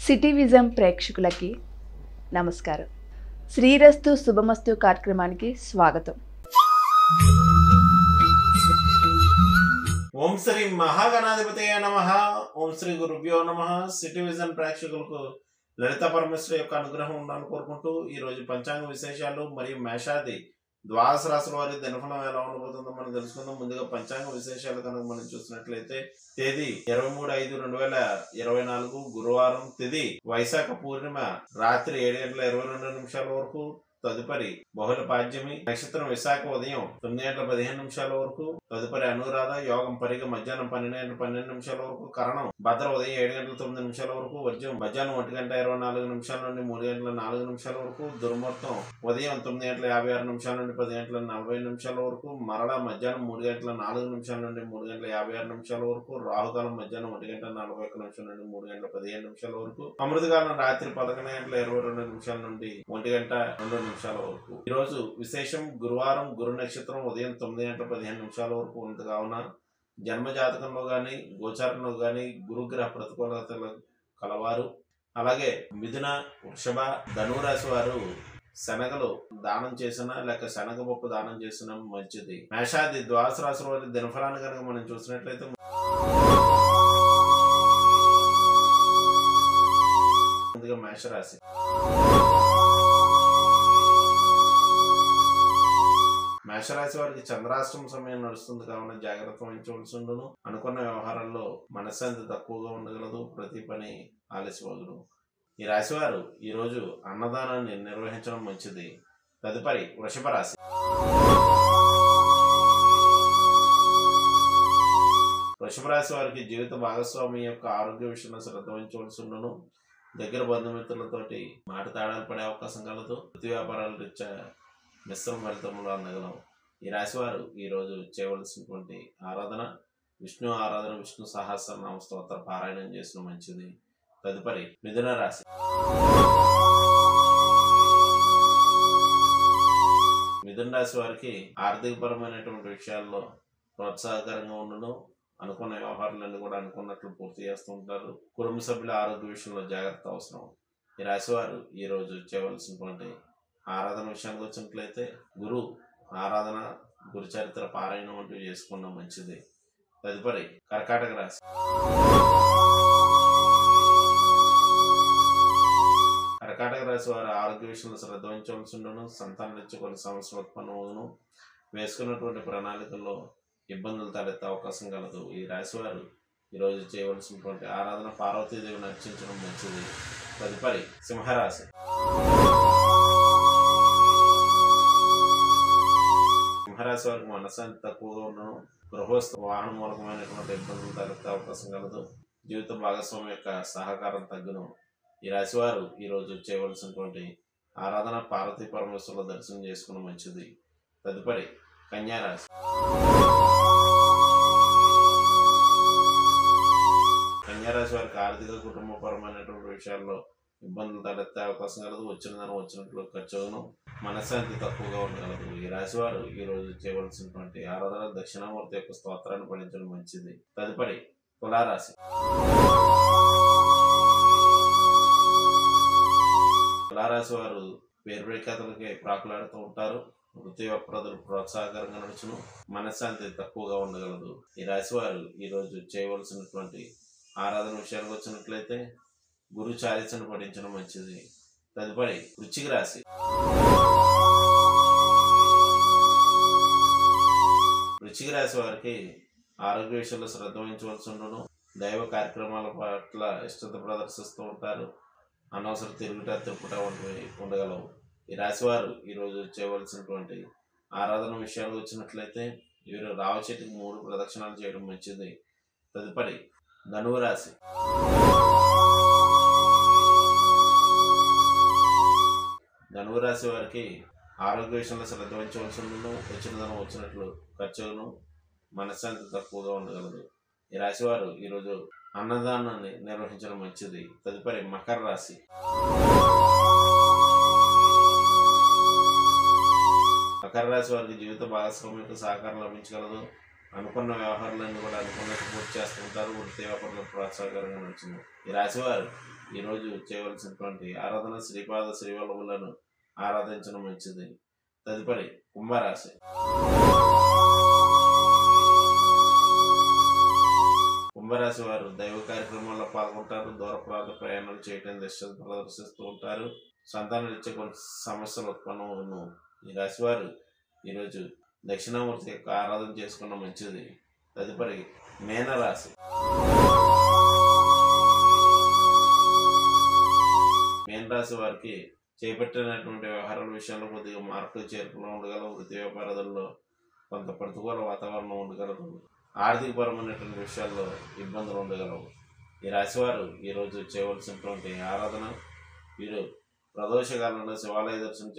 City vision ప్రేక్షకులకి నమస్కారం. శ్రీరస్తు శుభమస్తు కార్యక్రమానికి స్వాగతం. ఓం శ్రీ మహాగణాధిపతయ నమః. ఓం శ్రీ గురుభ్యో నమః. సిటీ విజన్ ప్రేక్షకులకు లలిత పరమేశ్వరి యొక్క అనుగ్రహం ఉండాలని కోరుకుంటూ ఈ రోజు పంచాంగ విశేషాలు మరియు మేషాది ద్వాదశ రాశుల వారి దినఫలం ఎలా ఉండబోతుందో మనం తెలుసుకుందాం. ముందుగా పంచాంగ విశేషాలు కనుక మనం చూసినట్లయితే తేదీ 23/5/2024 గురువారం, తిథి వైశాఖ పూర్ణిమ రాత్రి 7:22 వరకు, తదుపరి బహుళ పాడ్యమి, నక్షత్రం విశాఖ ఉదయం 9:15 వరకు, తదుపరి అనురాధ, యోగం పరిగ మధ్యాహ్నం 12:12 వరకు, కరణం భద్ర ఉదయం 7:09 వరకు, వర్జం మధ్యాహ్నం 1:24 నుండి 3:04 వరకు, దుర్ముహూర్తం ఉదయం 9:56 నుండి 10:40 వరకు, మరలా మధ్యాహ్నం 3:04 నుండి 3:56 వరకు, రాహుకాలం మధ్యాహ్నం 1:41 నుండి 3:15 వరకు, అమృతకాలం రాత్రి 11:22 నుండి 1:02 వరకు. ఈ రోజు విశేషం గురువారం, గురు నక్షత్రం ఉదయం 9:15 వరకు ఉంది కావున జన్మ జాతకంలో గాని గోచారంలో గాని గురుగ్రహ ప్రతికూలతలు కలవారు, అలాగే మిథున, వృషభ, ధనురాశి వారు శనగలు దానం చేసిన లేక శనగపప్పు దానం చేసిన మంచిది. మేషాది ద్వాదశ రాశుల వారి దినఫలాన్ని కనుక మనం చూసినట్లయితే ముందుగా మేషరాశి. మేషరాశి వారికి చంద్రాష్టమ సమయం నడుస్తుంది కావున జాగ్రత్త వహించవలసి ఉండును. అనుకున్న వ్యవహారాల్లో మనశ్శాంతి తక్కువగా ఉండగలదు, ప్రతి పని ఆలస్యమగును. ఈ రాశి వారు ఈ రోజు అన్నదానాన్ని నిర్వహించడం మంచిది. తదుపరి వృషభ రాశి. వృషభ రాశి వారికి జీవిత భాగస్వామి యొక్క ఆరోగ్య విషయంలో శ్రద్ధ వహించవలసి ఉండును. దగ్గర బంధుమిత్రులతోటి మాట తేడాలు పడే అవకాశం కలదు. వృత్తి వ్యాపారాల రీత్యా మిశ్రమ ఫలితములు అందగలం. ఈ రాశి వారు ఈ రోజు చేయవలసినటువంటి ఆరాధన విష్ణు ఆరాధన, విష్ణు సహస్రనామ స్తోత్ర పారాయణం చేసిన మంచిది. తదుపరి మిథున రాశి. మిథున రాశి వారికి ఆర్థిక పరమైనటువంటి విషయాల్లో ప్రోత్సాహకరంగా ఉండను. అనుకున్న వ్యవహారాలన్నీ కూడా అనుకున్నట్లు పూర్తి చేస్తూ ఉంటారు. కుటుంబ సభ్యుల ఆరోగ్య విషయంలో జాగ్రత్త అవసరం. ఈ రాశి వారు ఈ రోజు చేయవలసినటువంటి ఆరాధన విషయానికి వచ్చినట్లయితే గురు ఆరాధన, గురు చరిత్ర పారాయణం వంటివి చేసుకున్న మంచిది. తదుపరి కర్కాటక రాశి. కర్కాటక రాశి వారి ఆరోగ్య విషయంలో శ్రద్ధ వహించవలసి ఉండను. సంతానం నుంచి కొన్ని సమస్యలు ఉత్పన్నమవును. వేసుకున్నటువంటి ప్రణాళికల్లో ఇబ్బందులు తలెత్తే అవకాశం కలదు. ఈ రాశి వారు ఈరోజు చేయవలసినటువంటి ఆరాధన పార్వతీదేవిని అర్చించడం మంచిది. తదుపరి సింహరాశి. సింహరాశి వారికి మనశ్శాంతి తక్కువగా ఉండను. గృహస్థ వాహన మూలకమైనటువంటి ఇబ్బందులు తలెత్తే అవకాశం కలదు. జీవిత భాగస్వామి యొక్క సహకారం తగ్గును. ఈ రాశి వారు ఈ రోజు చేయవలసినటువంటి ఆరాధన పార్వతీ పరమేశ్వరుల దర్శనం చేసుకున్న మంచిది. తదుపరి కన్యా రాశి. కన్యా రాశి వారికి ఆర్థిక కుటుంబపరమైనటువంటి విషయాల్లో ఇబ్బందులు తలెత్తే అవకాశం కలదు. వచ్చిన ధనం వచ్చినట్లు ఖర్చును. మనశ్శాంతి తక్కువగా ఉండగలదు. ఈ రాశి వారు ఈ రోజు చేయవలసినటువంటి ఆరాధన దక్షిణామూర్తి యొక్క స్తోత్రాన్ని పఠించడం మంచిది. తదుపరి తులారాశి. తులారాశి వారు పేరు ప్రఖ్యాతులకి ప్రాకులాడుతూ ఉంటారు. వృత్తి వ్యాపారాలు ప్రోత్సాహకరంగా నడుచును. మనశ్శాంతి తక్కువగా ఉండగలదు. ఈ రాశి వారు ఈ రోజు చేయవలసినటువంటి ఆరాధన విషయానికి వచ్చినట్లయితే గురు చాలీసను పఠించడం మంచిది. తదుపరి వృశ్చిక రాశి. వృశ్చిక రాశి వారికి ఆరోగ్య విషయంలో శ్రద్ధ వహించవలసి ఉండను. దైవ కార్యక్రమాల పట్ల ఇష్టత ప్రదర్శిస్తూ ఉంటారు. అనవసర తిరుగుట వంటివి ఉండగలవు. ఈ రాశి వారు ఈరోజు చేయవలసినటువంటి ఆరాధన విషయాలకు వచ్చినట్లయితే వీరు రావి చెట్టుకి 3 ప్రదక్షిణాలు చేయడం మంచిది. తదుపరి ధనువు రాశి. ధనువు రాశి వారికి ఆరోగ్య విషయంలో శ్రద్ధ వహించవలసి ఉండను. వచ్చిన ధనం వచ్చినట్లు ఖర్చును. మనశ్శాంతి తక్కువగా ఉండగలదు. ఈ రాశి వారు ఈరోజు అన్నదానాన్ని నిర్వహించడం మంచిది. తదుపరి మకర రాశి. మకర రాశి వారికి జీవిత భాగస్వామ్యంతో సహకారం లభించగలదు. అనుకున్న వ్యవహారాలన్నీ కూడా అనుకున్నట్టు పూర్తి చేస్తుంటారు. వృత్తి వ్యాపారంలో ప్రోత్సాహకరంగా నడుచును. ఈ రాశివారు ఈరోజు చేయవలసినటువంటి ఆరాధన శ్రీపాద శ్రీవల్లభులను ఆరాధించడం మంచిది. తదుపరి కుంభరాశి. కుంభరాశి వారు దైవ కార్యక్రమాల్లో పాల్గొంటారు. దూర ప్రాంత ప్రయాణాలు చేయడం దిశ ప్రదర్శిస్తూ ఉంటారు. సంతాన రీత్యా కొన్ని సమస్యలు ఉత్పన్నమవును. ఈ రాశి వారు ఈరోజు దక్షిణామూర్తి యొక్క ఆరాధన చేసుకున్న మంచిది. తదుపరి మీనరాశి. మీనరాశి వారికి చేపట్టినటువంటి వ్యవహారాల విషయంలో కొద్దిగా మార్పులు చేర్పులు ఉండగలవు. వృత్తి వ్యాపారాలలో కొంత ప్రతికూల వాతావరణం ఉండగలదు. ఆర్థికపరమైనటువంటి విషయాల్లో ఇబ్బందులు ఉండగలవు. ఈ రాశివారు ఈరోజు చేయవలసినటువంటి ఆరాధన, వీరు ప్రదోషకాలంలో శివాలయ దర్శనం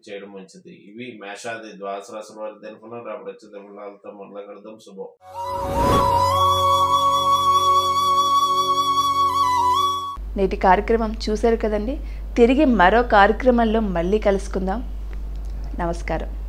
చేయడం మంచిది. ఇవి మేషాది ద్వాదశ రాశుల వారి తెలుపున రేపటి వచ్చే తెలుగులతో మొదలగడదాం. శుభం. నేటి కార్యక్రమం చూశారు కదండి. తిరిగి మరో కార్యక్రమంలో మళ్ళీ కలుసుకుందాం. నమస్కారం.